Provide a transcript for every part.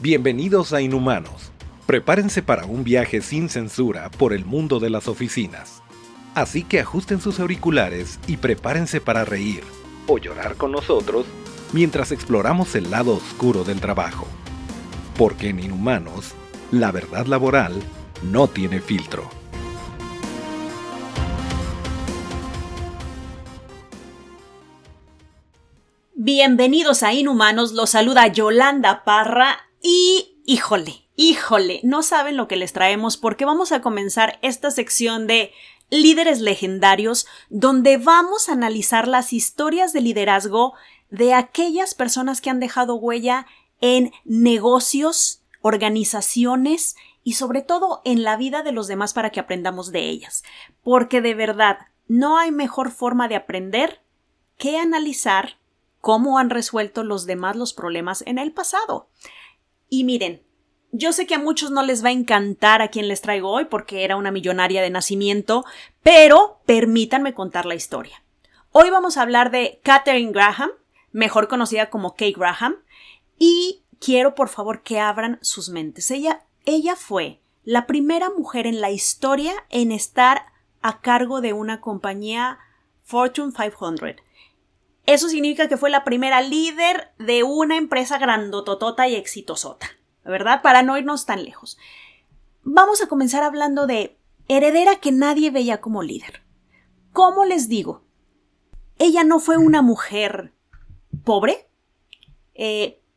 Bienvenidos a Inhumanos. Prepárense para un viaje sin censura por el mundo de las oficinas. Así que ajusten sus auriculares y prepárense para reír o llorar con nosotros mientras exploramos el lado oscuro del trabajo. Porque en Inhumanos, la verdad laboral no tiene filtro. Bienvenidos a Inhumanos, los saluda Yolanda Parra y híjole, no saben lo que les traemos porque vamos a comenzar esta sección de líderes legendarios donde vamos a analizar las historias de liderazgo de aquellas personas que han dejado huella en negocios, organizaciones y sobre todo en la vida de los demás para que aprendamos de ellas. Porque de verdad, no hay mejor forma de aprender que analizar cómo han resuelto los demás los problemas en el pasado. Y miren, yo sé que a muchos no les va a encantar a quien les traigo hoy porque era una millonaria de nacimiento, pero permítanme contar la historia. Hoy vamos a hablar de Katharine Graham, mejor conocida como Kay Graham, y quiero por favor que abran sus mentes. Ella fue la primera mujer en la historia en estar a cargo de una compañía Fortune 500. Eso significa que fue la primera líder de una empresa grandototota y exitosota, ¿verdad? Para no irnos tan lejos. Vamos a comenzar hablando de heredera que nadie veía como líder. ¿Cómo les digo? Ella no fue una mujer pobre,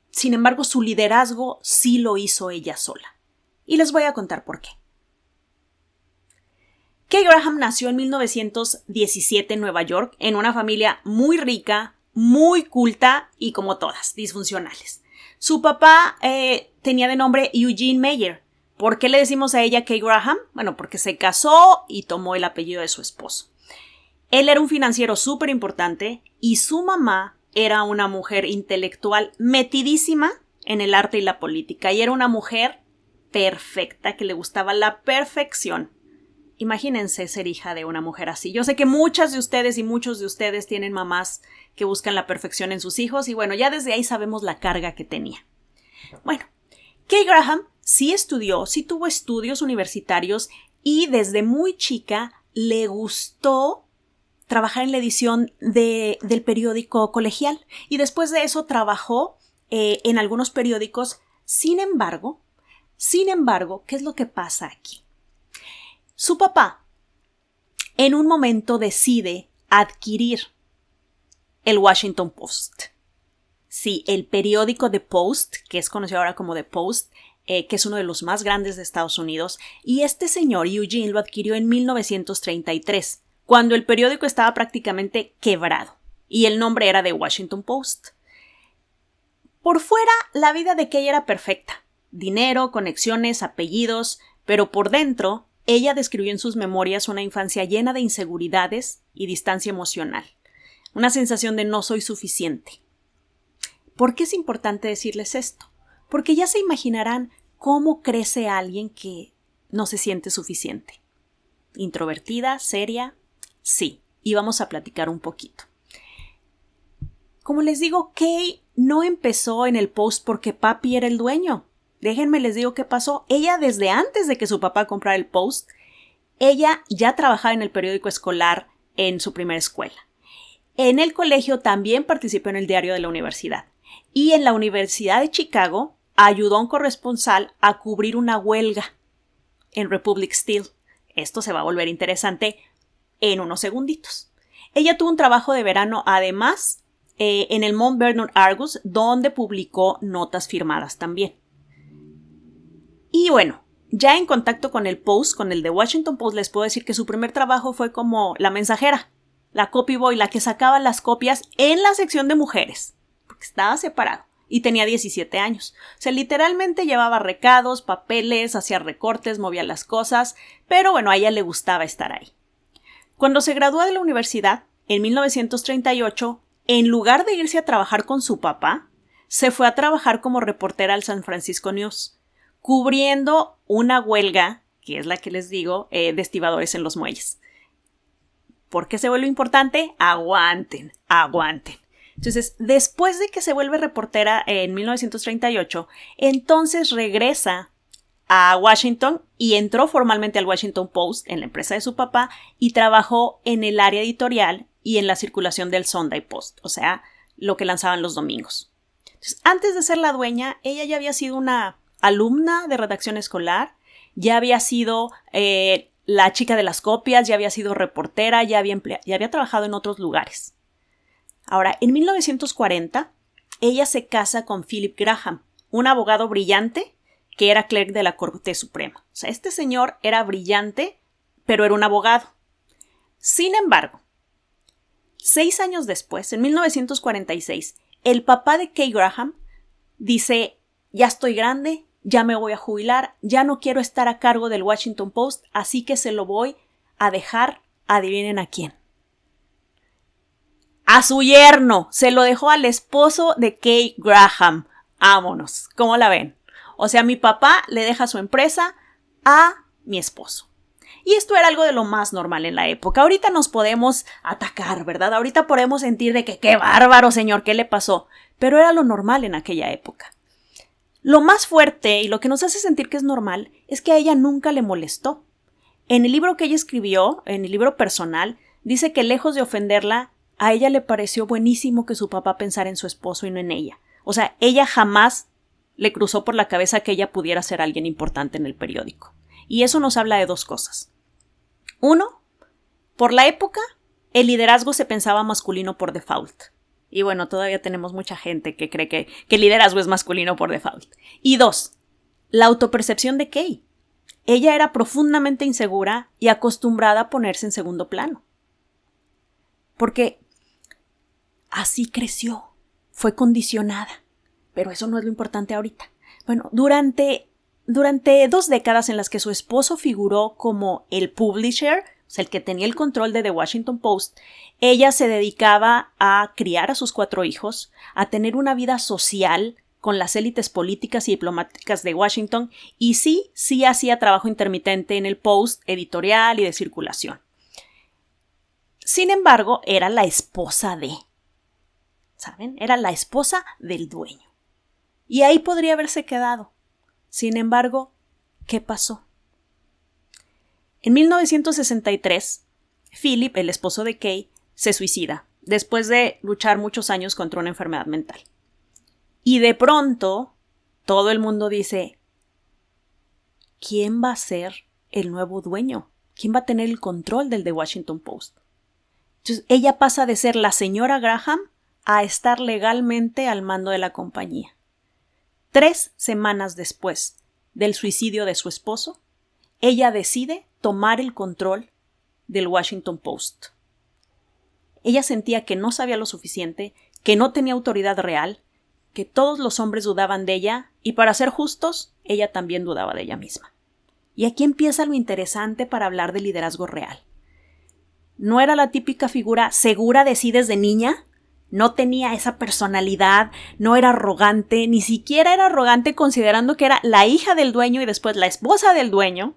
sin embargo su liderazgo sí lo hizo ella sola. Y les voy a contar por qué. Kay Graham nació en 1917 en Nueva York en una familia muy rica, muy culta y como todas, disfuncionales. Su papá tenía de nombre Eugene Meyer. ¿Por qué le decimos a ella Kay Graham? Bueno, porque se casó y tomó el apellido de su esposo. Él era un financiero súper importante y su mamá era una mujer intelectual metidísima en el arte y la política. Y era una mujer perfecta, que le gustaba la perfección. Imagínense ser hija de una mujer así. Yo sé que muchas de ustedes y muchos de ustedes tienen mamás que buscan la perfección en sus hijos y bueno, ya desde ahí sabemos la carga que tenía. Bueno, Kay Graham sí estudió, sí tuvo estudios universitarios y desde muy chica le gustó trabajar en la edición del periódico colegial y después de eso trabajó en algunos periódicos. Sin embargo, ¿qué es lo que pasa aquí? Su papá, en un momento, decide adquirir el Washington Post. Sí, el periódico The Post, que es conocido ahora como The Post, que es uno de los más grandes de Estados Unidos. Y este señor, Eugene, lo adquirió en 1933, cuando el periódico estaba prácticamente quebrado. Y el nombre era The Washington Post. Por fuera, la vida de Kay era perfecta. Dinero, conexiones, apellidos, pero por dentro ella describió en sus memorias una infancia llena de inseguridades y distancia emocional. Una sensación de no soy suficiente. ¿Por qué es importante decirles esto? Porque ya se imaginarán cómo crece alguien que no se siente suficiente. ¿Introvertida? ¿Seria? Sí. Y vamos a platicar un poquito. Como les digo, Kay no empezó en el Post porque papi era el dueño. Déjenme les digo qué pasó. Ella desde antes de que su papá comprara el Post, ella ya trabajaba en el periódico escolar en su primera escuela. En el colegio también participó en el diario de la universidad. Y en la Universidad de Chicago ayudó a un corresponsal a cubrir una huelga en Republic Steel. Esto se va a volver interesante en unos segunditos. Ella tuvo un trabajo de verano además en el Mount Vernon Argus, donde publicó notas firmadas también. Y bueno, ya en contacto con el Post, con el The Washington Post, les puedo decir que su primer trabajo fue como la mensajera, la copy boy, la que sacaba las copias en la sección de mujeres, porque estaba separado y tenía 17 años. O sea, literalmente llevaba recados, papeles, hacía recortes, movía las cosas, pero bueno, a ella le gustaba estar ahí. Cuando se graduó de la universidad, en 1938, en lugar de irse a trabajar con su papá, se fue a trabajar como reportera al San Francisco News, cubriendo una huelga, que es la que les digo, de estibadores en los muelles. ¿Por qué se vuelve importante? Aguanten. Entonces, después de que se vuelve reportera en 1938, entonces regresa a Washington y entró formalmente al Washington Post en la empresa de su papá y trabajó en el área editorial y en la circulación del Sunday Post, o sea, lo que lanzaban los domingos. Entonces, antes de ser la dueña, ella ya había sido una alumna de redacción escolar, ya había sido la chica de las copias, ya había sido reportera, ya había trabajado en otros lugares. Ahora, en 1940, ella se casa con Philip Graham, un abogado brillante que era clerk de la Corte Suprema. O sea, este señor era brillante, pero era un abogado. Sin embargo, 6 años después, en 1946, el papá de Kay Graham dice, ya estoy grande, ya me voy a jubilar, ya no quiero estar a cargo del Washington Post, así que se lo voy a dejar, adivinen a quién. A su yerno, se lo dejó al esposo de Kay Graham. Vámonos, ¿cómo la ven? O sea, mi papá le deja su empresa a mi esposo. Y esto era algo de lo más normal en la época. Ahorita nos podemos atacar, ¿verdad? Ahorita podemos sentir de que qué bárbaro, señor, ¿qué le pasó? Pero era lo normal en aquella época. Lo más fuerte y lo que nos hace sentir que es normal es que a ella nunca le molestó. En el libro que ella escribió, en el libro personal, dice que lejos de ofenderla, a ella le pareció buenísimo que su papá pensara en su esposo y no en ella. O sea, ella jamás le cruzó por la cabeza que ella pudiera ser alguien importante en el periódico. Y eso nos habla de 2 cosas. 1, por la época, el liderazgo se pensaba masculino por default. Y bueno, todavía tenemos mucha gente que cree que el liderazgo es masculino por default. Y 2, la autopercepción de Kay. Ella era profundamente insegura y acostumbrada a ponerse en segundo plano. Porque así creció, fue condicionada. Pero eso no es lo importante ahorita. Bueno, durante 2 décadas en las que su esposo figuró como el publisher, o sea, el que tenía el control de The Washington Post, ella se dedicaba a criar a sus 4 hijos, a tener una vida social con las élites políticas y diplomáticas de Washington y sí hacía trabajo intermitente en el Post, editorial y de circulación. Sin embargo, era la esposa de, ¿saben? Era la esposa del dueño. Y ahí podría haberse quedado. Sin embargo, ¿qué pasó? En 1963, Philip, el esposo de Kay, se suicida, después de luchar muchos años contra una enfermedad mental. Y de pronto, todo el mundo dice, ¿quién va a ser el nuevo dueño? ¿Quién va a tener el control del The Washington Post? Entonces, ella pasa de ser la señora Graham a estar legalmente al mando de la compañía. 3 semanas después del suicidio de su esposo, ella decide tomar el control del Washington Post. Ella sentía que no sabía lo suficiente, que no tenía autoridad real, que todos los hombres dudaban de ella y, para ser justos, ella también dudaba de ella misma. Y aquí empieza lo interesante para hablar de liderazgo real. No era la típica figura segura de sí desde niña, no tenía esa personalidad, no era arrogante, ni siquiera era arrogante considerando que era la hija del dueño y después la esposa del dueño.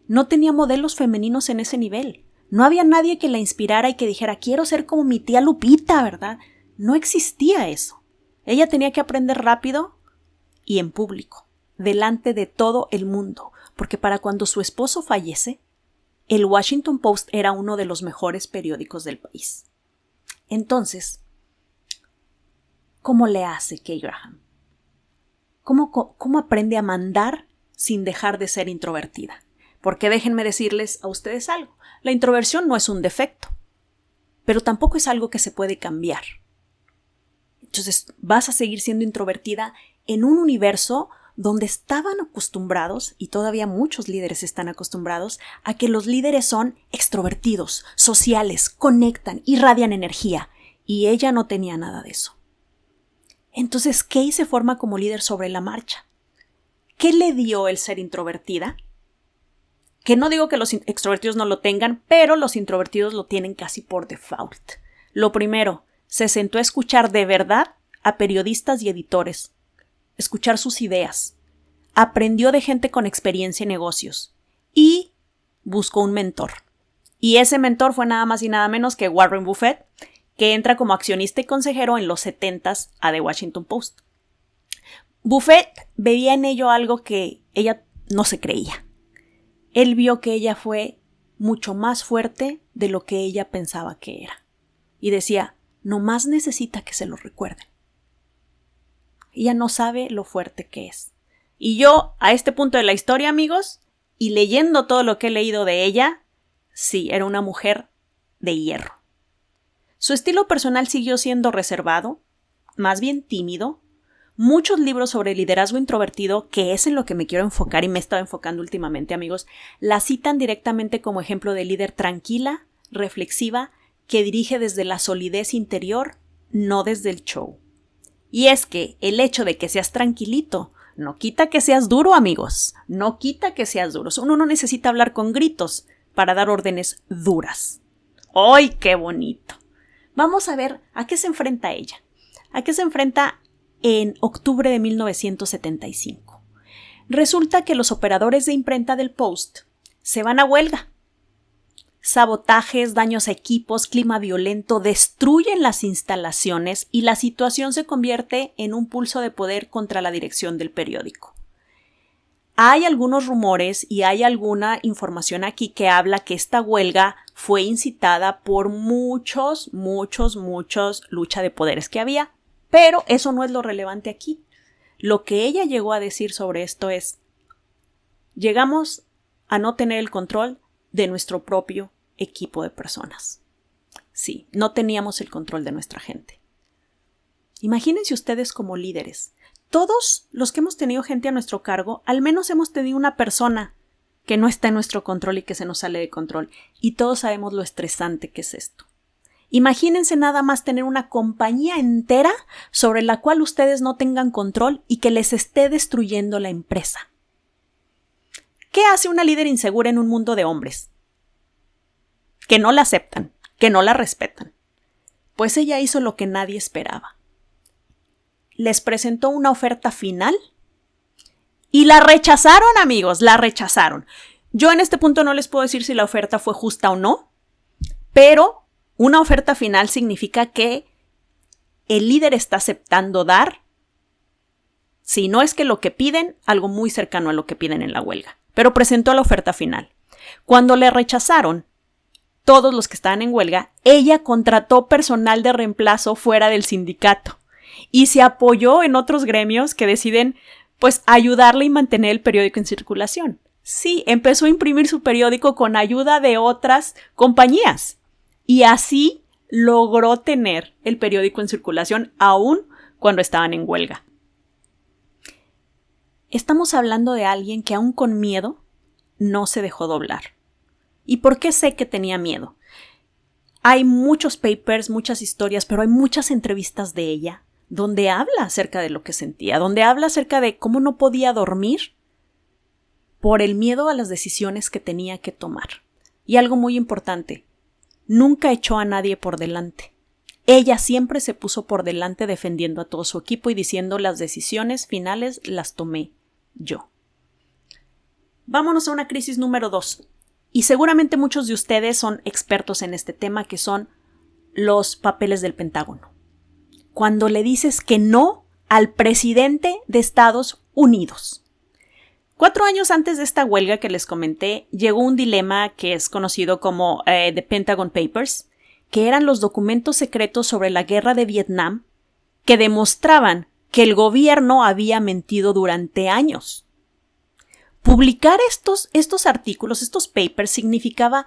No tenía modelos femeninos en ese nivel. No había nadie que la inspirara y que dijera, quiero ser como mi tía Lupita, ¿verdad? No existía eso. Ella tenía que aprender rápido y en público, delante de todo el mundo, porque para cuando su esposo fallece, el Washington Post era uno de los mejores periódicos del país. Entonces, ¿cómo le hace Kay Graham? ¿Cómo aprende a mandar sin dejar de ser introvertida? Porque déjenme decirles a ustedes algo. La introversión no es un defecto, pero tampoco es algo que se puede cambiar. Entonces, vas a seguir siendo introvertida en un universo donde estaban acostumbrados, y todavía muchos líderes están acostumbrados, a que los líderes son extrovertidos, sociales, conectan, irradian energía, y ella no tenía nada de eso. Entonces, Kay se forma como líder sobre la marcha. ¿Qué le dio el ser introvertida? Que no digo que los extrovertidos no lo tengan, pero los introvertidos lo tienen casi por default. Lo primero, se sentó a escuchar de verdad a periodistas y editores, escuchar sus ideas, aprendió de gente con experiencia en negocios y buscó un mentor. Y ese mentor fue nada más y nada menos que Warren Buffett, que entra como accionista y consejero en los 70s a The Washington Post. Buffett veía en ello algo que ella no se creía. Él vio que ella fue mucho más fuerte de lo que ella pensaba que era. Y decía, nomás necesita que se lo recuerden. Ella no sabe lo fuerte que es. Y yo, a este punto de la historia, amigos, y leyendo todo lo que he leído de ella, sí, era una mujer de hierro. Su estilo personal siguió siendo reservado, más bien tímido. Muchos libros sobre liderazgo introvertido, que es en lo que me quiero enfocar y me he estado enfocando últimamente, amigos, la citan directamente como ejemplo de líder tranquila, reflexiva, que dirige desde la solidez interior, no desde el show. Y es que el hecho de que seas tranquilito no quita que seas duro, amigos. No quita que seas duro. Uno no necesita hablar con gritos para dar órdenes duras. ¡Ay, qué bonito! Vamos a ver a qué se enfrenta ella. ¿A qué se enfrenta en octubre de 1975? Resulta que los operadores de imprenta del Post se van a huelga. Sabotajes, daños a equipos, clima violento, destruyen las instalaciones y la situación se convierte en un pulso de poder contra la dirección del periódico. Hay algunos rumores y hay alguna información aquí que habla que esta huelga fue incitada por muchos lucha de poderes que había, pero eso no es lo relevante aquí. Lo que ella llegó a decir sobre esto es, llegamos a no tener el control de nuestro propio equipo de personas. Sí, no teníamos el control de nuestra gente. Imagínense ustedes como líderes. Todos los que hemos tenido gente a nuestro cargo, al menos hemos tenido una persona que no está en nuestro control y que se nos sale de control. Y todos sabemos lo estresante que es esto. Imagínense nada más tener una compañía entera sobre la cual ustedes no tengan control y que les esté destruyendo la empresa. ¿Qué hace una líder insegura en un mundo de hombres? Que no la aceptan, que no la respetan. Pues ella hizo lo que nadie esperaba. Les presentó una oferta final y la rechazaron, amigos, la rechazaron. Yo en este punto no les puedo decir si la oferta fue justa o no, pero una oferta final significa que el líder está aceptando dar, si no es que lo que piden, algo muy cercano a lo que piden en la huelga. Pero presentó la oferta final. Cuando le rechazaron, todos los que estaban en huelga, ella contrató personal de reemplazo fuera del sindicato y se apoyó en otros gremios que deciden, pues, ayudarle y mantener el periódico en circulación. Sí, empezó a imprimir su periódico con ayuda de otras compañías y así logró tener el periódico en circulación aún cuando estaban en huelga. Estamos hablando de alguien que aún con miedo no se dejó doblar. ¿Y por qué sé que tenía miedo? Hay muchos papers, muchas historias, pero hay muchas entrevistas de ella donde habla acerca de lo que sentía, donde habla acerca de cómo no podía dormir por el miedo a las decisiones que tenía que tomar. Y algo muy importante, nunca echó a nadie por delante. Ella siempre se puso por delante defendiendo a todo su equipo y diciendo las decisiones finales las tomé yo. Vámonos a una crisis número 2. Y seguramente muchos de ustedes son expertos en este tema, que son los papeles del Pentágono. Cuando le dices que no al presidente de Estados Unidos. 4 años antes de esta huelga que les comenté, llegó un dilema que es conocido como The Pentagon Papers, que eran los documentos secretos sobre la guerra de Vietnam que demostraban que el gobierno había mentido durante años. Publicar estos artículos, estos papers, significaba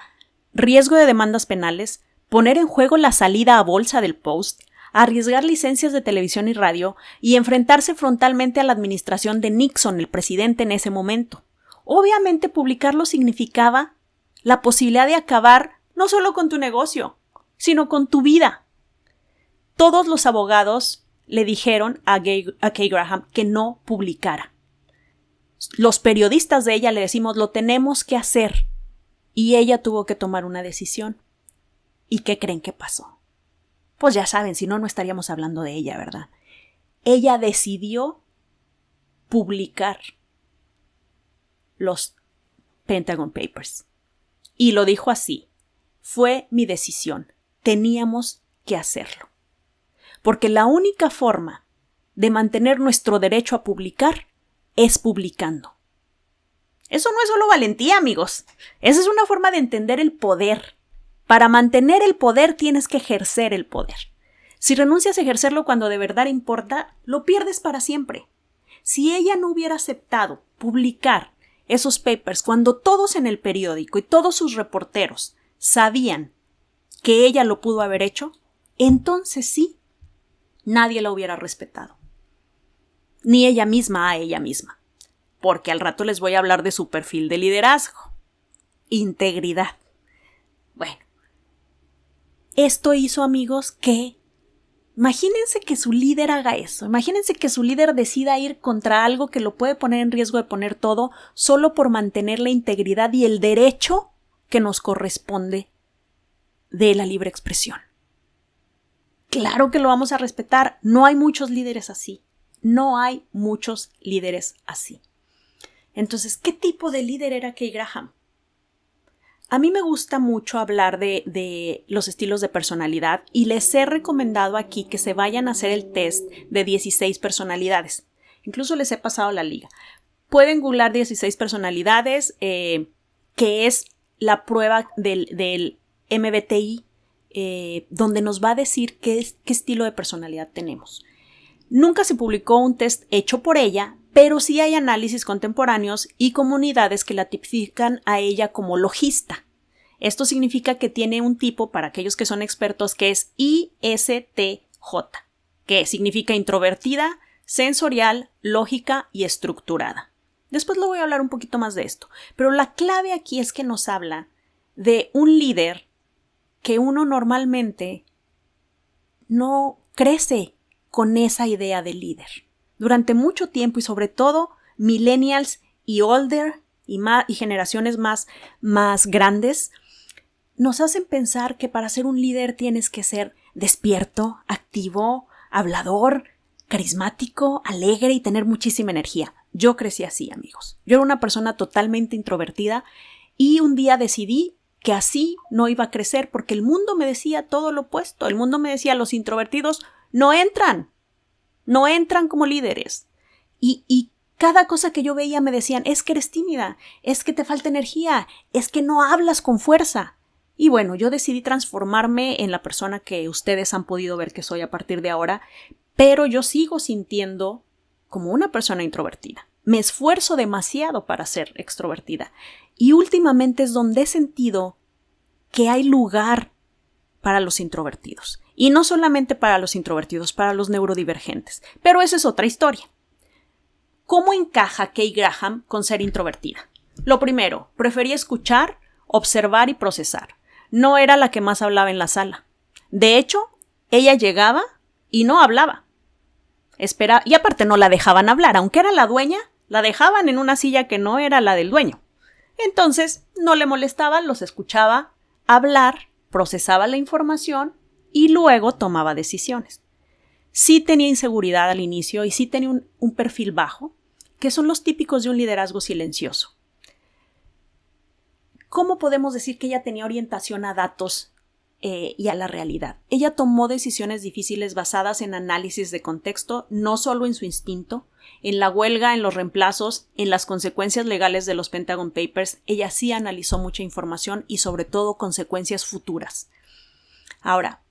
riesgo de demandas penales, poner en juego la salida a bolsa del Post, arriesgar licencias de televisión y radio y enfrentarse frontalmente a la administración de Nixon, el presidente en ese momento. Obviamente, publicarlo significaba la posibilidad de acabar no solo con tu negocio, sino con tu vida. Todos los abogados le dijeron a Kay Graham que no publicara. Los periodistas de ella le decimos, lo tenemos que hacer. Y ella tuvo que tomar una decisión. ¿Y qué creen que pasó? Pues ya saben, si no, no estaríamos hablando de ella, ¿verdad? Ella decidió publicar los Pentagon Papers. Y lo dijo así: fue mi decisión. Teníamos que hacerlo. Porque la única forma de mantener nuestro derecho a publicar es publicando. Eso no es solo valentía, amigos. Esa es una forma de entender el poder. Para mantener el poder tienes que ejercer el poder. Si renuncias a ejercerlo cuando de verdad importa, lo pierdes para siempre. Si ella no hubiera aceptado publicar esos papers cuando todos en el periódico y todos sus reporteros sabían que ella lo pudo haber hecho, entonces sí, nadie la hubiera respetado. Ni ella misma a ella misma. Porque al rato les voy a hablar de su perfil de liderazgo. Integridad. Bueno, esto hizo, amigos, que imagínense que su líder haga eso. Imagínense que su líder decida ir contra algo que lo puede poner en riesgo de poner todo solo por mantener la integridad y el derecho que nos corresponde de la libre expresión. Claro que lo vamos a respetar. No hay muchos líderes así. No hay muchos líderes así. Entonces, ¿qué tipo de líder era Kay Graham? A mí me gusta mucho hablar de los estilos de personalidad y les he recomendado aquí que se vayan a hacer el test de 16 personalidades. Incluso les he pasado la liga. Pueden googlar 16 personalidades, que es la prueba del MBTI, donde nos va a decir qué estilo de personalidad tenemos. Nunca se publicó un test hecho por ella, pero sí hay análisis contemporáneos y comunidades que la tipifican a ella como logista. Esto significa que tiene un tipo, para aquellos que son expertos, que es ISTJ, que significa introvertida, sensorial, lógica y estructurada. Después le voy a hablar un poquito más de esto, pero la clave aquí es que nos habla de un líder que uno normalmente no crece con esa idea de líder. Durante mucho tiempo y sobre todo millennials y older y generaciones más grandes nos hacen pensar que para ser un líder tienes que ser despierto, activo, hablador, carismático, alegre y tener muchísima energía. Yo crecí así, amigos. Yo era una persona totalmente introvertida y un día decidí que así no iba a crecer porque el mundo me decía todo lo opuesto. El mundo me decía, los introvertidos no entran como líderes. Y cada cosa que yo veía me decían, es que eres tímida, es que te falta energía, es que no hablas con fuerza. Y bueno, yo decidí transformarme en la persona que ustedes han podido ver que soy a partir de ahora, pero yo sigo sintiendo como una persona introvertida. Me esfuerzo demasiado para ser extrovertida. Y últimamente es donde he sentido que hay lugar para los introvertidos. Y no solamente para los introvertidos, para los neurodivergentes. Pero esa es otra historia. ¿Cómo encaja Kay Graham con ser introvertida? Lo primero, prefería escuchar, observar y procesar. No era la que más hablaba en la sala. De hecho, ella llegaba y no hablaba. Y aparte no la dejaban hablar. Aunque era la dueña, la dejaban en una silla que no era la del dueño. Entonces, no le molestaba, los escuchaba hablar, procesaba la información y luego tomaba decisiones. Sí tenía inseguridad al inicio y sí tenía un perfil bajo, que son los típicos de un liderazgo silencioso. ¿Cómo podemos decir que ella tenía orientación a datos y a la realidad? Ella tomó decisiones difíciles basadas en análisis de contexto, no solo en su instinto, en la huelga, en los reemplazos, en las consecuencias legales de los Pentagon Papers. Ella sí analizó mucha información y sobre todo consecuencias futuras. Ahora,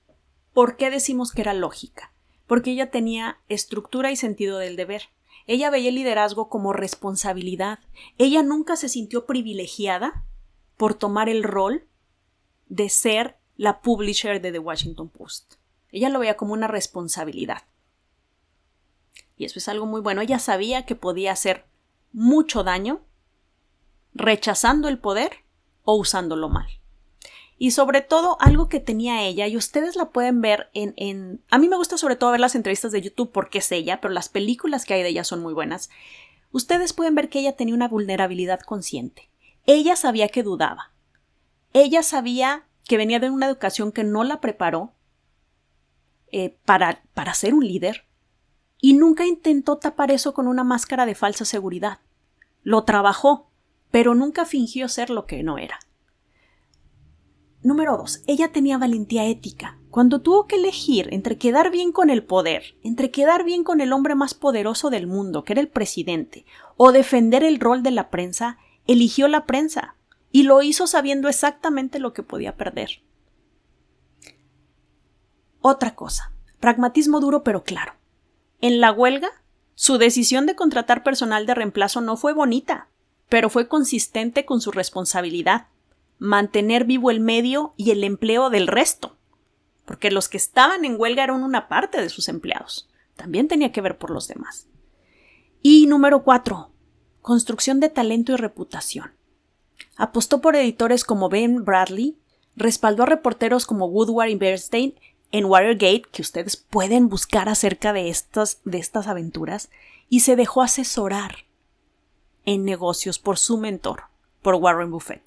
¿por qué decimos que era lógica? Porque ella tenía estructura y sentido del deber. Ella veía el liderazgo como responsabilidad. Ella nunca se sintió privilegiada por tomar el rol de ser la publisher de The Washington Post. Ella lo veía como una responsabilidad. Y eso es algo muy bueno. Ella sabía que podía hacer mucho daño rechazando el poder o usándolo mal. Y sobre todo, algo que tenía ella, y ustedes la pueden ver a mí me gusta sobre todo ver las entrevistas de YouTube porque es ella, pero las películas que hay de ella son muy buenas. Ustedes pueden ver que ella tenía una vulnerabilidad consciente. Ella sabía que dudaba. Ella sabía que venía de una educación que no la preparó para ser un líder y nunca intentó tapar eso con una máscara de falsa seguridad. Lo trabajó, pero nunca fingió ser lo que no era. Número 2. Ella tenía valentía ética. cuando tuvo que elegir entre quedar bien con el poder, entre quedar bien con el hombre más poderoso del mundo, que era el presidente, o defender el rol de la prensa, eligió la prensa y lo hizo sabiendo exactamente lo que podía perder. Otra cosa, pragmatismo duro pero claro. En la huelga, su decisión de contratar personal de reemplazo no fue bonita, pero fue consistente con su responsabilidad, mantener vivo el medio y el empleo del resto. Porque los que estaban en huelga eran una parte de sus empleados. También tenía que ver por los demás. Y número 4, construcción de talento y reputación. Apostó por editores como Ben Bradley, respaldó a reporteros como Woodward y Bernstein en Watergate, que ustedes pueden buscar acerca de estas aventuras, y se dejó asesorar en negocios por su mentor, por Warren Buffett.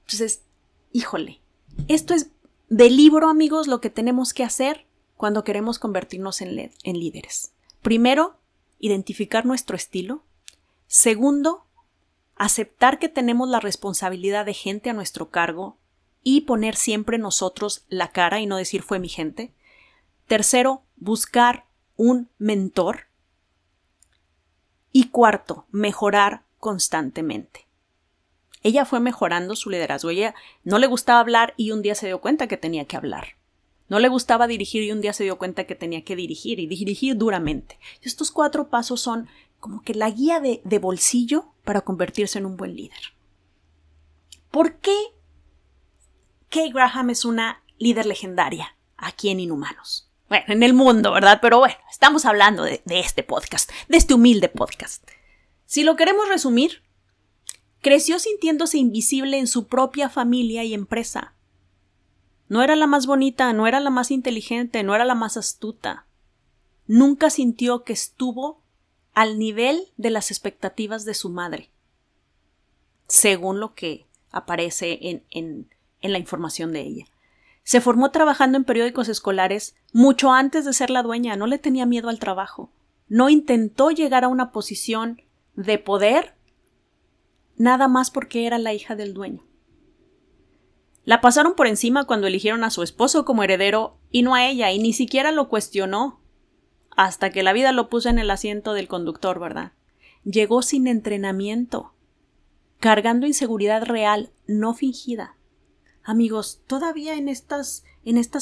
Entonces, híjole, esto es de libro, amigos, lo que tenemos que hacer cuando queremos convertirnos en líderes. Primero, identificar nuestro estilo. Segundo, aceptar que tenemos la responsabilidad de gente a nuestro cargo y poner siempre nosotros la cara y no decir fue mi gente. Tercero, buscar un mentor. Y cuarto, mejorar constantemente. Ella fue mejorando su liderazgo. Ella no le gustaba hablar y un día se dio cuenta que tenía que hablar. No le gustaba dirigir y un día se dio cuenta que tenía que dirigir y dirigir duramente. Estos 4 pasos son como que la guía de bolsillo para convertirse en un buen líder. ¿Por qué Kay Graham es una líder legendaria aquí en Inhumanos? Bueno, en el mundo, ¿verdad? Pero bueno, estamos hablando de este podcast, de este humilde podcast. Si lo queremos resumir, creció sintiéndose invisible en su propia familia y empresa. No era la más bonita, no era la más inteligente, no era la más astuta. Nunca sintió que estuvo al nivel de las expectativas de su madre, según lo que aparece en la información de ella. Se formó trabajando en periódicos escolares mucho antes de ser la dueña, no le tenía miedo al trabajo. No intentó llegar a una posición de poder nada más porque era la hija del dueño. La pasaron por encima cuando eligieron a su esposo como heredero y no a ella, y ni siquiera lo cuestionó hasta que la vida lo puso en el asiento del conductor, ¿verdad? Llegó sin entrenamiento, cargando inseguridad real, no fingida. Amigos, todavía en estas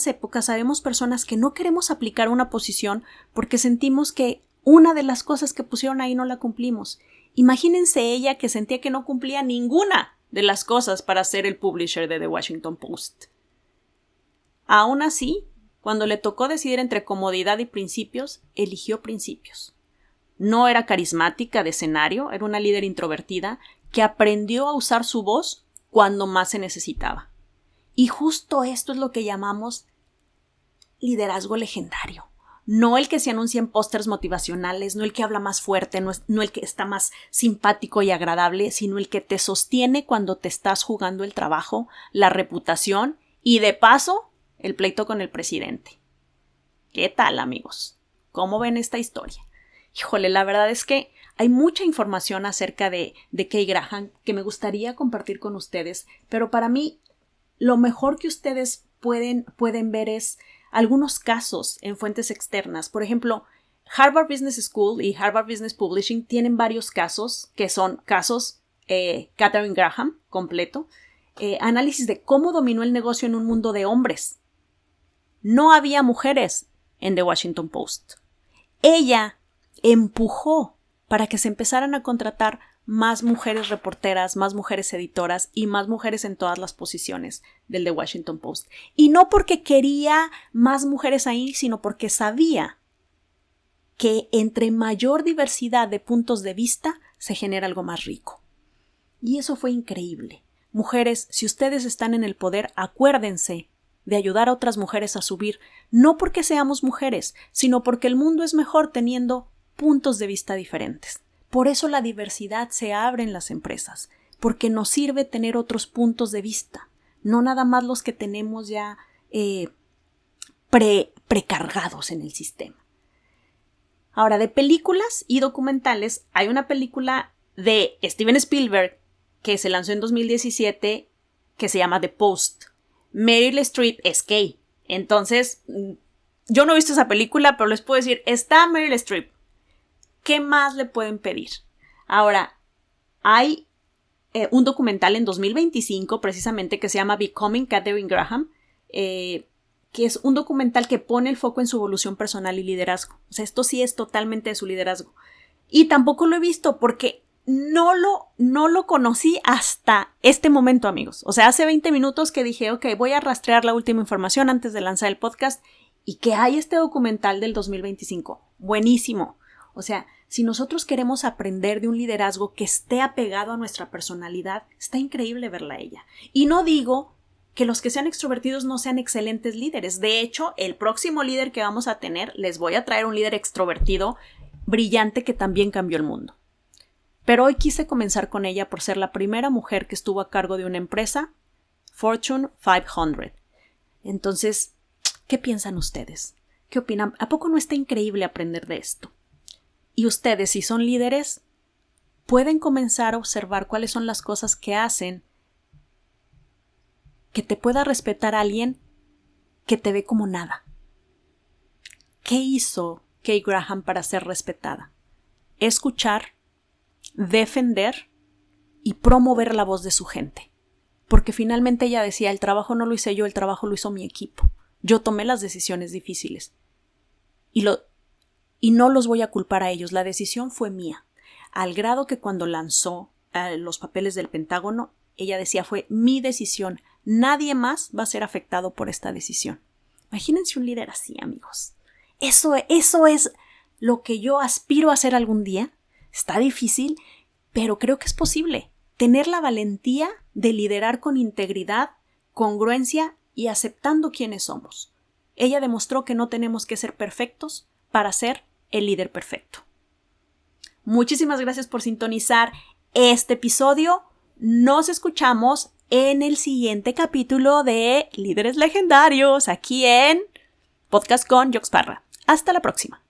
épocas sabemos personas que no queremos aplicar una posición porque sentimos que una de las cosas que pusieron ahí no la cumplimos. Imagínense ella que sentía que no cumplía ninguna de las cosas para ser el publisher de The Washington Post. Aún así, cuando le tocó decidir entre comodidad y principios, eligió principios. No era carismática de escenario, era una líder introvertida que aprendió a usar su voz cuando más se necesitaba. Y justo esto es lo que llamamos liderazgo legendario. No el que se anuncia en pósters motivacionales, no el que habla más fuerte, no el que está más simpático y agradable, sino el que te sostiene cuando te estás jugando el trabajo, la reputación y, de paso, el pleito con el presidente. ¿Qué tal, amigos? ¿Cómo ven esta historia? Híjole, la verdad es que hay mucha información acerca de Kay Graham que me gustaría compartir con ustedes, pero para mí lo mejor que ustedes pueden ver es algunos casos en fuentes externas. Por ejemplo, Harvard Business School y Harvard Business Publishing tienen varios casos, que son casos Katharine Graham, completo, análisis de cómo dominó el negocio en un mundo de hombres. No había mujeres en The Washington Post. Ella empujó para que se empezaran a contratar más mujeres reporteras, más mujeres editoras y más mujeres en todas las posiciones del The Washington Post. Y no porque quería más mujeres ahí, sino porque sabía que entre mayor diversidad de puntos de vista se genera algo más rico. Y eso fue increíble. Mujeres, si ustedes están en el poder, acuérdense de ayudar a otras mujeres a subir, no porque seamos mujeres, sino porque el mundo es mejor teniendo puntos de vista diferentes. Por eso la diversidad se abre en las empresas, porque nos sirve tener otros puntos de vista, no nada más los que tenemos ya precargados en el sistema. Ahora, de películas y documentales, hay una película de Steven Spielberg que se lanzó en 2017 que se llama The Post. Meryl Streep es Kay. Entonces, yo no he visto esa película, pero les puedo decir, está Meryl Streep. ¿Qué más le pueden pedir? Ahora, hay un documental en 2025 precisamente que se llama Becoming Katharine Graham, que es un documental que pone el foco en su evolución personal y liderazgo. O sea, esto sí es totalmente de su liderazgo. Y tampoco lo he visto porque no lo conocí hasta este momento, amigos. O sea, hace 20 minutos que dije, ok, voy a rastrear la última información antes de lanzar el podcast y que hay este documental del 2025. Buenísimo. O sea, si nosotros queremos aprender de un liderazgo que esté apegado a nuestra personalidad, está increíble verla a ella. Y no digo que los que sean extrovertidos no sean excelentes líderes. De hecho, el próximo líder que vamos a tener, les voy a traer un líder extrovertido brillante que también cambió el mundo. Pero hoy quise comenzar con ella por ser la primera mujer que estuvo a cargo de una empresa, Fortune 500. Entonces, ¿qué piensan ustedes? ¿Qué opinan? ¿A poco no está increíble aprender de esto? Y ustedes, si son líderes, pueden comenzar a observar cuáles son las cosas que hacen que te pueda respetar a alguien que te ve como nada. ¿Qué hizo Kay Graham para ser respetada? Escuchar, defender y promover la voz de su gente. Porque finalmente ella decía, el trabajo no lo hice yo, el trabajo lo hizo mi equipo. Yo tomé las decisiones difíciles. Y no los voy a culpar a ellos, la decisión fue mía. Al grado que cuando lanzó los papeles del Pentágono, ella decía, fue mi decisión. Nadie más va a ser afectado por esta decisión. Imagínense un líder así, amigos. Eso es lo que yo aspiro a hacer algún día. Está difícil, pero creo que es posible. Tener la valentía de liderar con integridad, congruencia y aceptando quiénes somos. Ella demostró que no tenemos que ser perfectos para ser el líder perfecto. Muchísimas gracias por sintonizar este episodio. Nos escuchamos en el siguiente capítulo de Líderes Legendarios, aquí en Podcast con Jox Parra. Hasta la próxima.